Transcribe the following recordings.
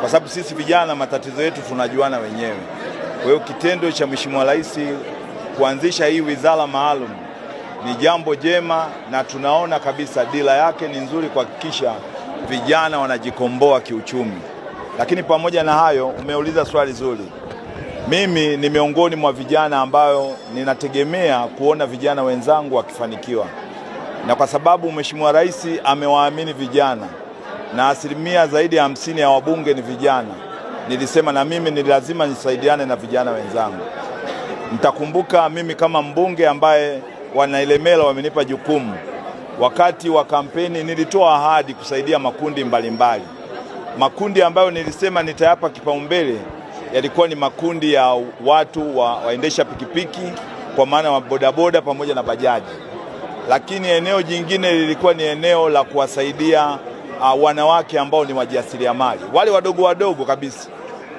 kwa sababu sisi vijana matatizo yetu tunajuana wenyewe. Kwa hiyo kitendo cha Mheshimiwa Rais kuanzisha hii wizara maalum ni jambo jema, na tunaona kabisa dira yake ni nzuri kuhakikisha vijana wanajikomboa kiuchumi. Lakini pamoja na hayo, umeuliza swali zuri. Mimi ni miongoni mwa vijana ambayo ninategemea kuona vijana wenzangu wakifanikiwa, na kwa sababu Mheshimiwa Rais amewaamini vijana na asilimia zaidi ya 50 ya wabunge ni vijana, nilisema na mimi ni lazima nisaidiane na vijana wenzangu. Mtakumbuka mimi kama mbunge ambaye Wanailemela wamenipa jukumu, wakati wa kampeni nilitoa ahadi kusaidia makundi mbalimbali. Makundi ambayo nilisema nitayapa kipaumbele yalikuwa ni makundi ya watu waendesha pikipiki, kwa maana wa bodaboda pamoja na bajaji. Lakini eneo jingine lilikuwa ni eneo la kuwasaidia wanawake ambao ni wajasiriamali, wale wadogo wadogo kabisa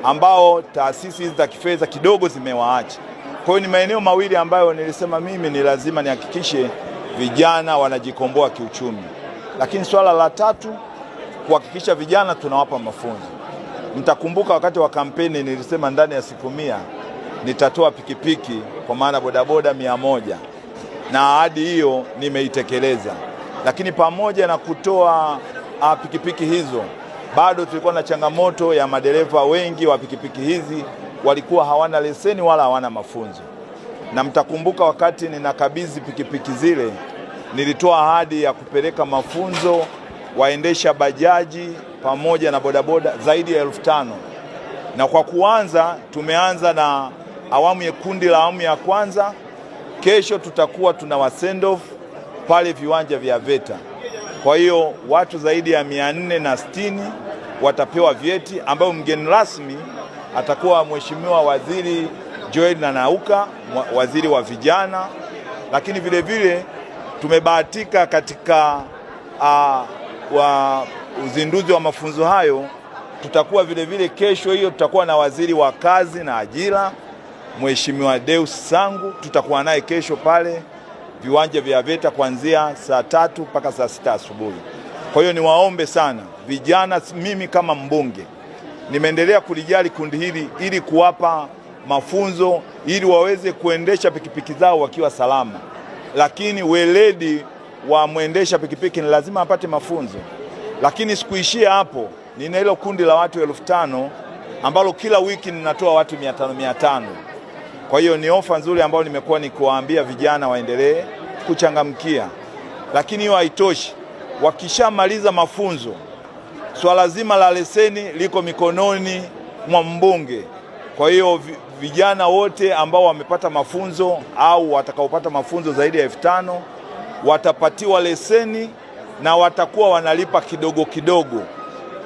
ambao taasisi za kifedha kidogo zimewaacha. Kwa hiyo ni maeneo mawili ambayo nilisema mimi ni lazima nihakikishe vijana wanajikomboa kiuchumi. Lakini swala la tatu, kuhakikisha vijana tunawapa mafunzo. Mtakumbuka wakati wa kampeni nilisema ndani ya siku 100 nitatoa pikipiki, kwa maana bodaboda 100, na ahadi hiyo nimeitekeleza. Lakini pamoja na kutoa pikipiki hizo, bado tulikuwa na changamoto ya madereva wengi wa pikipiki hizi walikuwa hawana leseni wala hawana mafunzo. Na mtakumbuka wakati ninakabidhi pikipiki zile, nilitoa ahadi ya kupeleka mafunzo waendesha bajaji pamoja na bodaboda zaidi ya 5,000. Na kwa kuanza, tumeanza na kundi la awamu ya kwanza. Kesho tutakuwa tuna send off pale viwanja vya VETA. Kwa hiyo watu zaidi ya 460 watapewa vyeti, ambao mgeni rasmi atakuwa Mheshimiwa Waziri Joel Nanauka, waziri wa vijana. Lakini vile vile tumebahatika katika uzinduzi wa mafunzo hayo, tutakuwa vile vile kesho hiyo tutakuwa na waziri wa kazi na ajira Mheshimiwa Deus Sangu, tutakuwa naye kesho pale viwanja vya VETA kuanzia saa 3 mpaka saa 6 asubuhi. Kwa hiyo niwaombe sana vijana, mimi kama mbunge nimeendelea kulijali kundi hili ili kuwapa mafunzo ili waweze kuendesha pikipiki zao wakiwa salama. Lakini weledi wa mwendesha pikipiki ni lazima apate mafunzo. Lakini sikuishia hapo, nina hilo kundi la watu 5,000 ambalo kila wiki ninatoa watu 500. Kwa hiyo ni ofa nzuri ambayo nimekuwa nikiwaambia vijana waendelee kuchangamkia. Lakini hiyo haitoshi, wakishamaliza mafunzo, swala zima la leseni liko mikononi mwa mbunge. Kwa hiyo vijana wote ambao wamepata mafunzo au watakaopata mafunzo zaidi ya 5,000 watapatiwa leseni na watakuwa wanalipa kidogo kidogo.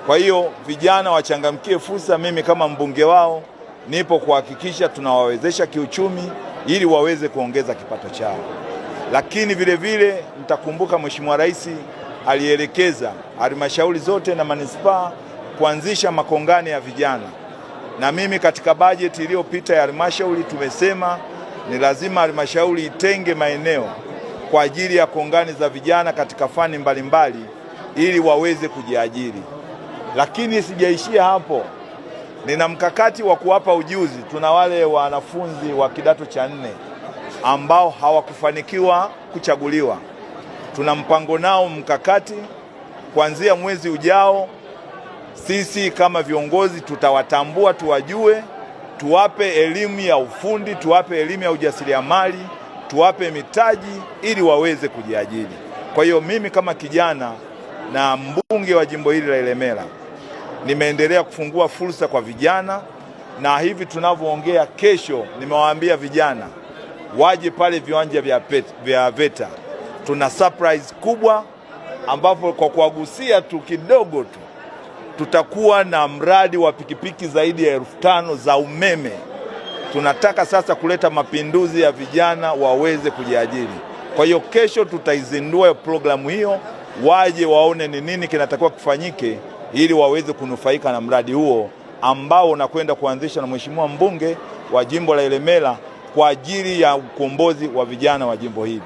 Kwa hiyo vijana wachangamkie fursa. Mimi kama mbunge wao nipo kuhakikisha tunawawezesha kiuchumi ili waweze kuongeza kipato chao. Lakini vile vile mtakumbuka Mheshimiwa Rais alielekeza halmashauri zote na manispaa kuanzisha makongani ya vijana. Na mimi katika bajeti iliyopita ya halmashauri tumesema ni lazima halmashauri itenge maeneo kwa ajili ya kongani za vijana katika fani mbalimbali ili waweze kujiajiri. Lakini sijaishia hapo, nina mkakati wa kuwapa ujuzi. Tuna wale wanafunzi wa kidato cha 4 ambao hawakufanikiwa kuchaguliwa. Tuna mpango nao mkakati kuanzia mwezi ujao. Sisi kama viongozi tutawatambua, tuwajue, tuwape elimu ya ufundi, tuwape elimu ya ujasiriamali, tuwape mitaji ili waweze kujiajiri. Kwa hiyo mimi kama kijana na mbunge wa jimbo hili la Ilemela nimeendelea kufungua fursa kwa vijana, na hivi tunavyoongea kesho nimewaambia vijana waje pale viwanja vya VETA. Tuna surprise kubwa ambapo kwa kuwagusia tu kidogo tu tutakuwa na mradi wa pikipiki zaidi ya 5,000 za umeme. Tunataka sasa kuleta mapinduzi ya vijana waweze kujiajiri. Kwa hiyo kesho tutaizindua programu hiyo, waje waone ni nini kinatakiwa kufanyike ili waweze kunufaika na mradi huo ambao unakwenda kuanzisha na Mheshimiwa mbunge wa jimbo la Ilemela kwa ajili ya ukombozi wa vijana wa jimbo hili.